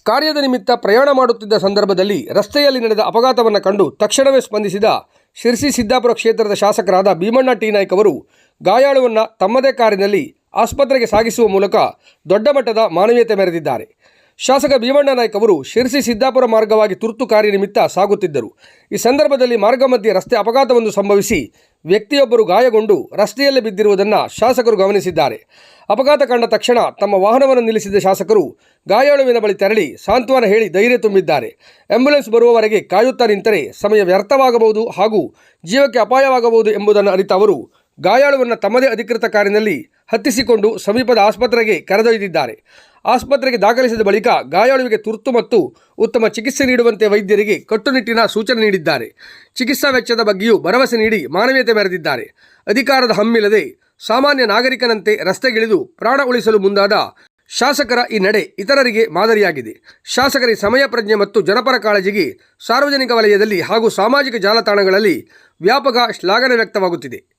ಕಾರ್ಯದ ನಿಮಿತ್ತ ಪ್ರಯಾಣ ಮಾಡುತ್ತಿದ್ದ ಸಂದರ್ಭದಲ್ಲಿ ರಸ್ತೆಯಲ್ಲಿ ನಡೆದ ಅಪಘಾತವನ್ನು ಕಂಡು ತಕ್ಷಣವೇ ಸ್ಪಂದಿಸಿದ ಶಿರಸಿ ಸಿದ್ದಾಪುರ ಕ್ಷೇತ್ರದ ಶಾಸಕರಾದ ಭೀಮಣ್ಣ ಟಿ ನಾಯ್ಕ ಅವರು ಗಾಯಾಳುವನ್ನು ತಮ್ಮದೇ ಕಾರಿನಲ್ಲಿ ಆಸ್ಪತ್ರೆಗೆ ಸಾಗಿಸುವ ಮೂಲಕ ದೊಡ್ಡ ಮಟ್ಟದ ಮಾನವೀಯತೆ ಮೆರೆದಿದ್ದಾರೆ. ಶಾಸಕ ಭೀಮಣ್ಣ ನಾಯ್ಕ ಅವರು ಶಿರಸಿ ಸಿದ್ದಾಪುರ ಮಾರ್ಗವಾಗಿ ತುರ್ತು ಕಾರ್ಯನಿಮಿತ್ತ ಸಾಗುತ್ತಿದ್ದರು. ಈ ಸಂದರ್ಭದಲ್ಲಿ ಮಾರ್ಗ ಮಧ್ಯೆ ರಸ್ತೆ ಅಪಘಾತವೊಂದು ಸಂಭವಿಸಿ ವ್ಯಕ್ತಿಯೊಬ್ಬರು ಗಾಯಗೊಂಡು ರಸ್ತೆಯಲ್ಲೇ ಬಿದ್ದಿರುವುದನ್ನು ಶಾಸಕರು ಗಮನಿಸಿದ್ದಾರೆ. ಅಪಘಾತ ಕಂಡ ತಕ್ಷಣ ತಮ್ಮ ವಾಹನವನ್ನು ನಿಲ್ಲಿಸಿದ ಶಾಸಕರು ಗಾಯಾಳುವಿನ ಬಳಿ ತೆರಳಿ ಸಾಂತ್ವನ ಹೇಳಿ ಧೈರ್ಯ ತುಂಬಿದ್ದಾರೆ. ಆಂಬ್ಯುಲೆನ್ಸ್ ಬರುವವರೆಗೆ ಕಾಯುತ್ತಾ ನಿಂತರೆ ಸಮಯ ವ್ಯರ್ಥವಾಗಬಹುದು ಹಾಗೂ ಜೀವಕ್ಕೆ ಅಪಾಯವಾಗಬಹುದು ಎಂಬುದನ್ನು ಅರಿತ ಅವರು ಗಾಯಾಳುವನ್ನು ತಮ್ಮದೇ ಅಧಿಕೃತ ಕಾರಿನಲ್ಲಿ ಹತ್ತಿಸಿಕೊಂಡು ಸಮೀಪದ ಆಸ್ಪತ್ರೆಗೆ ಕರೆದೊಯ್ದಿದ್ದಾರೆ. ಆಸ್ಪತ್ರೆಗೆ ದಾಖಲಿಸಿದ ಬಳಿಕ ಗಾಯಾಳುವಿಗೆ ತುರ್ತು ಮತ್ತು ಉತ್ತಮ ಚಿಕಿತ್ಸೆ ನೀಡುವಂತೆ ವೈದ್ಯರಿಗೆ ಕಟ್ಟುನಿಟ್ಟಿನ ಸೂಚನೆ ನೀಡಿದ್ದಾರೆ. ಚಿಕಿತ್ಸಾ ವೆಚ್ಚದ ಬಗ್ಗೆಯೂ ಭರವಸೆ ನೀಡಿ ಮಾನವೀಯತೆ ಮೆರೆದಿದ್ದಾರೆ. ಅಧಿಕಾರದ ಹಮ್ಮಿಲ್ಲದೆ ಸಾಮಾನ್ಯ ನಾಗರಿಕನಂತೆ ರಸ್ತೆಗಿಳಿದು ಪ್ರಾಣ ಉಳಿಸಲು ಮುಂದಾದ ಶಾಸಕರ ಈ ನಡೆ ಇತರರಿಗೆ ಮಾದರಿಯಾಗಿದೆ. ಶಾಸಕರ ಸಮಯ ಪ್ರಜ್ಞೆ ಮತ್ತು ಜನಪರ ಕಾಳಜಿಗೆ ಸಾರ್ವಜನಿಕ ವಲಯದಲ್ಲಿ ಹಾಗೂ ಸಾಮಾಜಿಕ ಜಾಲತಾಣಗಳಲ್ಲಿ ವ್ಯಾಪಕ ಶ್ಲಾಘನೆ ವ್ಯಕ್ತವಾಗುತ್ತಿದೆ.